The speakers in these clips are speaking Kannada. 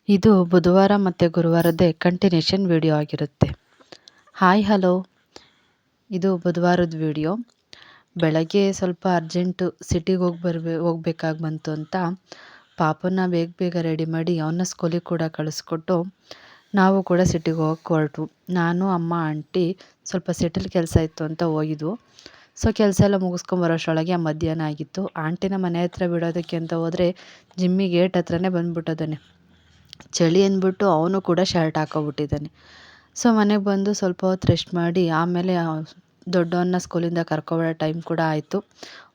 ಇದು ಬುಧವಾರ ಮತ್ತು ಗುರುವಾರದ್ದೇ ಕಂಟಿನ್ಯೂಷನ್ ವಿಡಿಯೋ ಆಗಿರುತ್ತೆ. ಹಾಯ್ ಹಲೋ, ಇದು ಬುಧವಾರದ ವಿಡಿಯೋ. ಬೆಳಗ್ಗೆ ಸ್ವಲ್ಪ ಅರ್ಜೆಂಟು ಸಿಟಿಗೆ ಹೋಗ್ಬೇಕಾಗಿ ಬಂತು ಅಂತ ಪಾಪನ ಬೇಗ ಬೇಗ ರೆಡಿ ಮಾಡಿ ಅವನ್ನ ಸ್ಕೂಲಿಗೆ ಕೂಡ ಕಳಿಸ್ಕೊಟ್ಟು ನಾವು ಕೂಡ ಸಿಟಿಗೆ ಹೋಗಕ್ಕೆ ಹೊರಟು. ನಾನು ಅಮ್ಮ ಆಂಟಿ ಸ್ವಲ್ಪ ಸೆಟಲ್ ಕೆಲಸ ಇತ್ತು ಅಂತ ಹೋಗಿದ್ವು. ಸೊ ಕೆಲಸ ಎಲ್ಲ ಮುಗಿಸ್ಕೊಂಬರೋಷ್ಟರೊಳಗೆ ಮಧ್ಯಾಹ್ನ ಆಗಿತ್ತು. ಆಂಟಿನ ಮನೆ ಹತ್ರ ಬಿಡೋದಕ್ಕೆ ಅಂತ ಹೋದರೆ ಜಿಮ್ಮಿ ಗೇಟ್ ಹತ್ರನೇ ಬಂದುಬಿಟ್ಟೋದಾನೆ. ಚಳಿ ಅಂದ್ಬಿಟ್ಟು ಅವನು ಕೂಡ ಶರ್ಟ್ ಹಾಕೊಬಿಟ್ಟಿದ್ದಾನೆ. ಸೊ ಮನೆಗೆ ಬಂದು ಸ್ವಲ್ಪ ಹೊತ್ತು ರೆಸ್ಟ್ ಮಾಡಿ ಆಮೇಲೆ ದೊಡ್ಡವನ್ನ ಸ್ಕೂಲಿಂದ ಕರ್ಕೊಬರೋ ಟೈಮ್ ಕೂಡ ಆಯಿತು.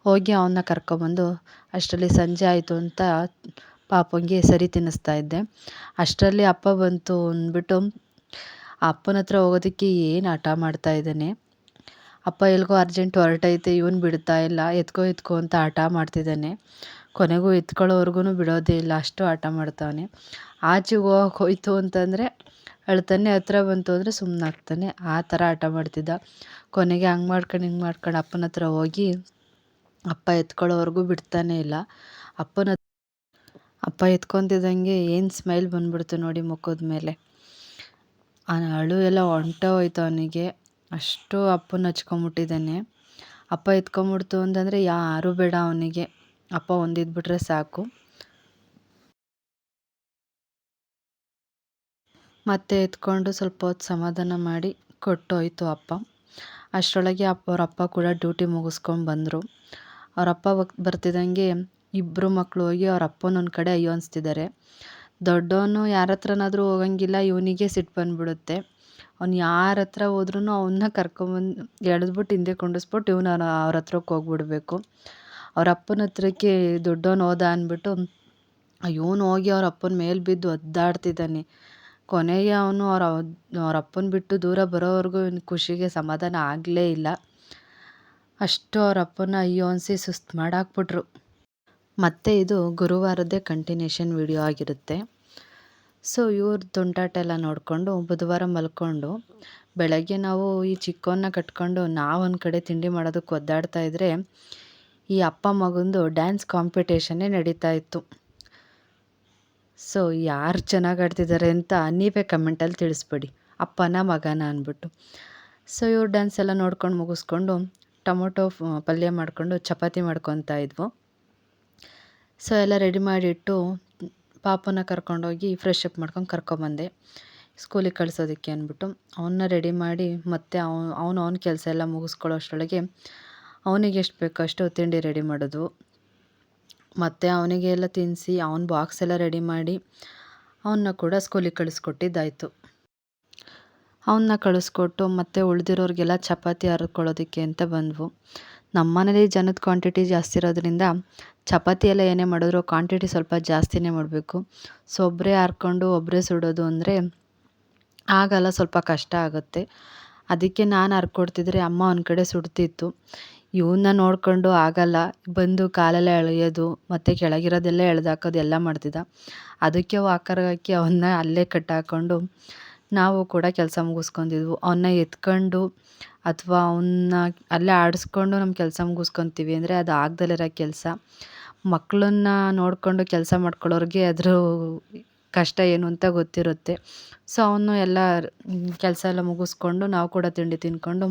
ಹೋಗಿ ಅವನ್ನ ಕರ್ಕೊಬಂದು ಅಷ್ಟರಲ್ಲಿ ಸಂಜೆ ಆಯಿತು ಅಂತ ಪಾಪಂಗೆ ಸರಿ ತಿನ್ನಿಸ್ತಾ ಇದ್ದೆ. ಅಷ್ಟರಲ್ಲಿ ಅಪ್ಪ ಬಂತು ಅಂದ್ಬಿಟ್ಟು ಅಪ್ಪನ ಹತ್ರ ಹೋಗೋದಕ್ಕೆ ಏನು ಹಠ ಮಾಡ್ತಾ ಇದ್ದಾನೆ. ಅಪ್ಪ ಎಲ್ಗೋ ಅರ್ಜೆಂಟ್ ಹೊರಟೈತೆ, ಇವನು ಬಿಡ್ತಾ ಇಲ್ಲ, ಎತ್ಕೋ ಅಂತ ಹಠ ಮಾಡ್ತಿದ್ದಾನೆ. ಕೊನೆಗೂ ಎತ್ಕೊಳ್ಳೋವರೆಗೂ ಬಿಡೋದೇ ಇಲ್ಲ, ಅಷ್ಟು ಹಠ ಮಾಡ್ತಾನೆ. ಆಚೆಗೆ ಹೋಗಕ್ಕೆ ಹೋಯ್ತು ಅಂತಂದರೆ ಅಳ್ತಾನೆ, ಹತ್ರ ಬಂತು ಅಂದರೆ ಸುಮ್ಮನಾಗ್ತಾನೆ. ಆ ಥರ ಹಠ ಮಾಡ್ತಿದ್ದ. ಕೊನೆಗೆ ಹಂಗೆ ಮಾಡ್ಕೊಂಡು ಅಪ್ಪನ ಹತ್ರ ಹೋಗಿ ಅಪ್ಪ ಎತ್ಕೊಳ್ಳೋವರೆಗೂ ಬಿಡ್ತಾನೆ ಇಲ್ಲ. ಅಪ್ಪ ಎತ್ಕೊತಿದ್ದಂಗೆ ಏನು ಸ್ಮೈಲ್ ಬಂದ್ಬಿಡ್ತು ನೋಡಿ ಮುಖದ ಮೇಲೆ. ಅಳು ಎಲ್ಲ ಹೊಂಟೋಯ್ತು ಅವನಿಗೆ, ಅಷ್ಟು ಅಪ್ಪನ ಹಚ್ಕೊಂಬಿಟ್ಟಿದ್ದಾನೆ. ಅಪ್ಪ ಎತ್ಕೊಂಬಿಡ್ತು ಅಂತಂದರೆ ಯಾರೂ ಬೇಡ ಅವನಿಗೆ, ಅಪ್ಪ ಒಂದಿದ್ಬಿಟ್ರೆ ಸಾಕು. ಮತ್ತೆ ಎತ್ಕೊಂಡು ಸ್ವಲ್ಪ ಹೊತ್ತು ಸಮಾಧಾನ ಮಾಡಿ ಕೊಟ್ಟೋಯ್ತು ಅಪ್ಪ. ಅಷ್ಟರೊಳಗೆ ಅವರಪ್ಪ ಕೂಡ ಡ್ಯೂಟಿ ಮುಗಿಸ್ಕೊಂಡು ಬಂದರು. ಅವರಪ್ಪ ಬರ್ತಿದ್ದಂಗೆ ಇಬ್ಬರು ಮಕ್ಕಳು ಹೋಗಿ ಅವ್ರ ಅಪ್ಪನ ಒಂದು ಕಡೆ ಅಯ್ಯೋ ಅನಿಸ್ತಿದ್ದಾರೆ. ದೊಡ್ಡವನು ಯಾರ ಹತ್ರನಾದ್ರೂ ಹೋಗಂಗಿಲ್ಲ, ಇವನಿಗೆ ಸಿಟ್ಟು ಬಂದುಬಿಡುತ್ತೆ. ಅವ್ನು ಯಾರ ಹತ್ರ ಹೋದ್ರೂ ಅವನ್ನ ಕರ್ಕೊಂಬಂದು ಎಳೆದ್ಬಿಟ್ಟು ಹಿಂದೆ ಕೊಂಡಿಸ್ಬಿಟ್ಟು ಇವನು ಅವ್ರ ಹತ್ರಕ್ಕೆ ಹೋಗ್ಬಿಡ್ಬೇಕು. ಅವ್ರ ಅಪ್ಪನ ಹತ್ರಕ್ಕೆ ದೊಡ್ಡವನು ಹೋದ ಅಂದ್ಬಿಟ್ಟು ಇವನು ಹೋಗಿ ಅವ್ರ ಅಪ್ಪನ ಮೇಲೆ ಬಿದ್ದು ಒದ್ದಾಡ್ತಿದ್ದಾನೆ. ಕೊನೆಗೆ ಅವನು ಅವ್ರ ಅಪ್ಪನ ಬಿಟ್ಟು ದೂರ ಬರೋವರೆಗೂ ಖುಷಿಗೆ ಸಮಾಧಾನ ಆಗಲೇ ಇಲ್ಲ. ಅಷ್ಟು ಅವ್ರ ಅಪ್ಪನ ಅಯ್ಯೋ ಅನಿಸಿ ಸುಸ್ತು ಮಾಡಾಕ್ಬಿಟ್ರು. ಮತ್ತು ಇದು ಗುರುವಾರದ್ದೇ ಕಂಟಿನ್ಯೂಷನ್ ವಿಡಿಯೋ ಆಗಿರುತ್ತೆ. ಸೊ ಇವ್ರ ತುಂಟಾಟ ಎಲ್ಲ ನೋಡಿಕೊಂಡು ಬುಧವಾರ ಮಲ್ಕೊಂಡು ಬೆಳಗ್ಗೆ ನಾವು ಈ ಚಿಕ್ಕವನ್ನ ಕಟ್ಕೊಂಡು ನಾವೊಂದು ಕಡೆ ತಿಂಡಿ ಮಾಡೋದಕ್ಕೆ ಒದ್ದಾಡ್ತಾ ಇದ್ದರೆ ಈ ಅಪ್ಪ ಮಗಂದು ಡ್ಯಾನ್ಸ್ ಕಾಂಪಿಟೇಷನ್ನೇ ನಡೀತಾ ಇತ್ತು. ಸೊ ಯಾರು ಚೆನ್ನಾಗಿ ಆಡ್ತಿದ್ದಾರೆ ಅಂತ ನೀವೇ ಕಮೆಂಟಲ್ಲಿ ತಿಳಿಸ್ಬಿಡಿ, ಅಪ್ಪನ ಮಗನ ಅಂದ್ಬಿಟ್ಟು. ಸೊ ಇವ್ರು ಡ್ಯಾನ್ಸ್ ಎಲ್ಲ ನೋಡ್ಕೊಂಡು ಮುಗಿಸ್ಕೊಂಡು ಟೊಮೊಟೊ ಪಲ್ಯ ಮಾಡಿಕೊಂಡು ಚಪಾತಿ ಮಾಡ್ಕೊತಾ ಇದ್ವು. ಸೊ ಎಲ್ಲ ರೆಡಿ ಮಾಡಿಟ್ಟು ಪಾಪನ ಕರ್ಕೊಂಡೋಗಿ ಫ್ರೆಶ್ ಅಪ್ ಮಾಡ್ಕೊಂಡು ಕರ್ಕೊಂಬಂದೆ ಸ್ಕೂಲಿಗೆ ಕಳಿಸೋದಕ್ಕೆ ಅಂದ್ಬಿಟ್ಟು. ಅವನ್ನ ರೆಡಿ ಮಾಡಿ ಮತ್ತೆ ಅವನ ಕೆಲಸ ಎಲ್ಲ ಮುಗಿಸ್ಕೊಳ್ಳೋ ಅಷ್ಟರೊಳಗೆ ಅವನಿಗೆ ಎಷ್ಟು ಬೇಕೋ ಅಷ್ಟು ತಿಂಡಿ ರೆಡಿ ಮಾಡೋದು. ಮತ್ತು ಅವನಿಗೆ ಎಲ್ಲ ತಿನ್ನಿಸಿ ಅವನ ಬಾಕ್ಸ್ ಎಲ್ಲ ರೆಡಿ ಮಾಡಿ ಅವನ್ನ ಕೂಡ ಸ್ಕೂಲಿಗೆ ಕಳಿಸ್ಕೊಟ್ಟಿದ್ದಾಯಿತು. ಅವನ್ನ ಕಳಿಸ್ಕೊಟ್ಟು ಮತ್ತು ಉಳಿದಿರೋರಿಗೆಲ್ಲ ಚಪಾತಿ ಹರ್ಕೊಳ್ಳೋದಕ್ಕೆ ಅಂತ ಬಂದವು. ನಮ್ಮ ಮನೇಲಿ ಜನದ ಕ್ವಾಂಟಿಟಿ ಜಾಸ್ತಿ ಇರೋದ್ರಿಂದ ಚಪಾತಿ ಎಲ್ಲ ಏನೇ ಮಾಡಿದ್ರು ಕ್ವಾಂಟಿಟಿ ಸ್ವಲ್ಪ ಜಾಸ್ತಿನೇ ಮಾಡಬೇಕು. ಸೊ ಒಬ್ಬರೇ ಹರ್ಕೊಂಡು ಒಬ್ಬರೇ ಸುಡೋದು ಅಂದರೆ ಆಗಲ್ಲ, ಸ್ವಲ್ಪ ಕಷ್ಟ ಆಗುತ್ತೆ. ಅದಕ್ಕೆ ನಾನು ಹರ್ಕೊಡ್ತಿದ್ರೆ ಅಮ್ಮ ಒಂದು ಕಡೆ ಸುಡ್ತಿತ್ತು. ಇವನ್ನ ನೋಡ್ಕೊಂಡು ಆಗಲ್ಲ, ಬಂದು ಕಾಲೆಲ್ಲ ಎಳೆಯೋದು ಮತ್ತು ಕೆಳಗಿರೋದೆಲ್ಲ ಎಳೆದಾಕೋದು ಎಲ್ಲ ಮಾಡ್ತಿದ್ದ. ಅದಕ್ಕೆ ವಾಕರ್ಗೆ ಹಾಕಿ ಅವನ್ನ ಅಲ್ಲೇ ಕಟ್ಟಾಕೊಂಡು ನಾವು ಕೂಡ ಕೆಲಸ ಮುಗಿಸ್ಕೊತಿದ್ವು. ಅವನ್ನ ಎತ್ಕೊಂಡು ಅಥವಾ ಅವನ್ನ ಅಲ್ಲೇ ಆಡಿಸ್ಕೊಂಡು ನಮ್ಮ ಕೆಲಸ ಮುಗಿಸ್ಕೊತೀವಿ ಅಂದರೆ ಅದು ಆಗ್ದಲಿರೋ ಕೆಲಸ. ಮಕ್ಕಳನ್ನ ನೋಡಿಕೊಂಡು ಕೆಲಸ ಮಾಡ್ಕೊಳ್ಳೋರಿಗೆ ಅದ್ರ ಕಷ್ಟ ಏನು ಅಂತ ಗೊತ್ತಿರುತ್ತೆ. ಸೊ ಅವನು ಎಲ್ಲ ಕೆಲಸ ಎಲ್ಲ ಮುಗಿಸ್ಕೊಂಡು ನಾವು ಕೂಡ ತಿಂಡಿ ತಿಂದ್ಕೊಂಡು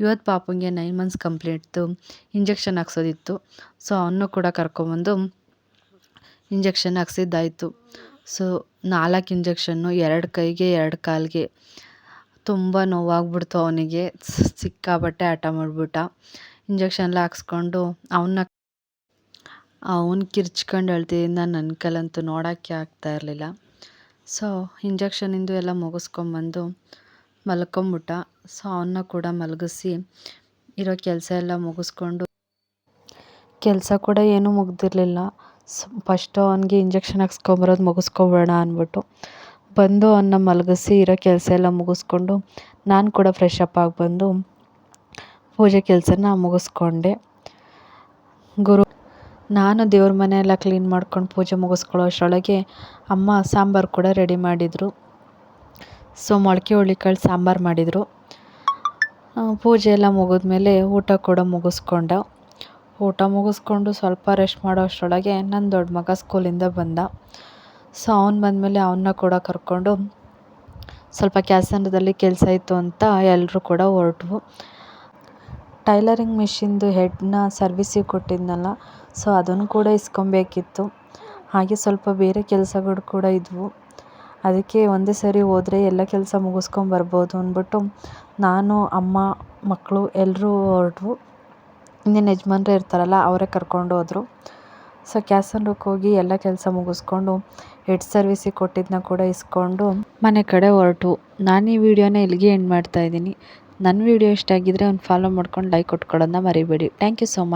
ಇವತ್ತು ಪಾಪಂಗೆ 9 ಮಂತ್ಸ್ ಕಂಪ್ಲೀಟ್ತು, ಇಂಜೆಕ್ಷನ್ ಹಾಕ್ಸೋದಿತ್ತು. ಸೊ ಅವನು ಕೂಡ ಕರ್ಕೊಂಬಂದು ಇಂಜೆಕ್ಷನ್ ಹಾಕ್ಸಿದ್ದಾಯಿತು. ಸೊ 4 ಇಂಜೆಕ್ಷನ್ನು, 2 ಕೈಗೆ 2 ಕಾಲಿಗೆ. ತುಂಬ ನೋವಾಗ್ಬಿಡ್ತು ಅವನಿಗೆ, ಸಿಕ್ಕಾಬಟ್ಟೆ ಹಠ ಮಾಡಿಬಿಟ್ಟ. ಇಂಜೆಕ್ಷನ್ ಎಲ್ಲ ಹಾಕ್ಸ್ಕೊಂಡು ಅವನು ಕಿರ್ಚ್ಕೊಂಡು ಅಳ್ತಿದ್ದ. ನನ್ನ ಕೈಲಂತೂ ನೋಡೋಕ್ಕೆ ಆಗ್ತಾ ಇರಲಿಲ್ಲ. ಸೊ ಇಂಜೆಕ್ಷನಿಂದು ಎಲ್ಲ ಮುಗಿಸ್ಕೊಂಬಂದು ಮಲ್ಕೊಂಬಿಟ್ಟ. ಸೊ ಅವನ್ನ ಕೂಡ ಮಲಗಿಸಿ ಇರೋ ಕೆಲಸ ಎಲ್ಲ ಮುಗಿಸ್ಕೊಂಡು, ಕೆಲಸ ಕೂಡ ಏನೂ ಮುಗ್ದಿರಲಿಲ್ಲ. ಫಸ್ಟು ಅವನಿಗೆ ಇಂಜೆಕ್ಷನ್ ಹಾಕ್ಸ್ಕೊಂಬರೋದು ಮುಗಿಸ್ಕೊಬೇಡ ಅಂದ್ಬಿಟ್ಟು ಬಂದು ಅವನ್ನ ಮಲಗಿಸಿ ಇರೋ ಕೆಲಸ ಎಲ್ಲ ಮುಗಿಸ್ಕೊಂಡು ನಾನು ಕೂಡ ಫ್ರೆಶ್ ಅಪ್ ಆಗಿ ಬಂದು ಪೂಜೆ ಕೆಲಸನ ಮುಗಿಸ್ಕೊಂಡೆ. ನಾನು ದೇವ್ರ ಮನೆ ಎಲ್ಲ ಕ್ಲೀನ್ ಮಾಡ್ಕೊಂಡು ಪೂಜೆ ಮುಗಿಸ್ಕೊಳ್ಳೋ ಅಷ್ಟರೊಳಗೆ ಅಮ್ಮ ಸಾಂಬಾರು ಕೂಡ ರೆಡಿ ಮಾಡಿದರು. ಸೊ ಮೊಳಕೆ ಹುರುಳಿಕಾಳು ಸಾಂಬಾರು ಮಾಡಿದರು. ಪೂಜೆ ಎಲ್ಲ ಮುಗಿದ್ಮೇಲೆ ಊಟ ಕೂಡ ಮುಗಿಸ್ಕೊಂಡೆ. ಊಟ ಮುಗಿಸ್ಕೊಂಡು ಸ್ವಲ್ಪ ರೆಸ್ಟ್ ಮಾಡೋ ಅಷ್ಟರೊಳಗೆ ನನ್ನ ದೊಡ್ಡ ಮಗ ಸ್ಕೂಲಿಂದ ಬಂದ. ಸೊ ಅವ್ನು ಬಂದಮೇಲೆ ಅವನ್ನ ಕೂಡ ಕರ್ಕೊಂಡು ಸ್ವಲ್ಪ ಕ್ಯಾಸಂದ್ರದಲ್ಲಿ ಕೆಲಸ ಇತ್ತು ಅಂತ ಎಲ್ಲರೂ ಕೂಡ ಹೊರಟ್ವು. ಟೈಲರಿಂಗ್ ಮಿಷಿನ್ದು ಹೆಡ್ನ ಸರ್ವಿಸಿಗೆ ಕೊಟ್ಟಿದ್ನಲ್ಲ, ಸೊ ಅದನ್ನು ಕೂಡ ಇಸ್ಕೊಬೇಕಿತ್ತು. ಹಾಗೆ ಸ್ವಲ್ಪ ಬೇರೆ ಕೆಲಸಗಳು ಕೂಡ ಇದ್ವು. ಅದಕ್ಕೆ ಒಂದೇ ಸರಿ ಹೋದರೆ ಎಲ್ಲ ಕೆಲಸ ಮುಗಿಸ್ಕೊಂಬರ್ಬೋದು ಅಂದ್ಬಿಟ್ಟು ನಾನು, ಅಮ್ಮ, ಮಕ್ಕಳು ಎಲ್ಲರೂ ಹೊರಟ್ವು. ಇನ್ನೇನು ಯಜಮಾನ್ರು ಇರ್ತಾರಲ್ಲ ಅವರೇ ಕರ್ಕೊಂಡು ಹೋದರು. ಸೊ ಕ್ಯಾಸಂದ್ರಕ್ಕೆ ಹೋಗಿ ಎಲ್ಲ ಕೆಲಸ ಮುಗಿಸ್ಕೊಂಡು ಹೆಡ್ ಸರ್ವಿಸಿಗೆ ಕೊಟ್ಟಿದ್ದನ್ನ ಕೂಡ ಇಸ್ಕೊಂಡು ಮನೆ ಕಡೆ ಹೊರಟು. ನಾನು ಈ ವಿಡಿಯೋನ ಇಲ್ಲಿಗೆ ಎಂಡ್ ಮಾಡ್ತಾಯಿದ್ದೀನಿ. ನನ್ನ ವಿಡಿಯೋ ಇಷ್ಟ ಆಗಿದ್ದರೆ ಒಂದು ಫಾಲೋ ಮಾಡ್ಕೊಂಡು ಲೈಕ್ ಕೊಟ್ಕೊಳ್ಳೋದನ್ನ ಮರಿಬೇಡಿ. Thank you so much.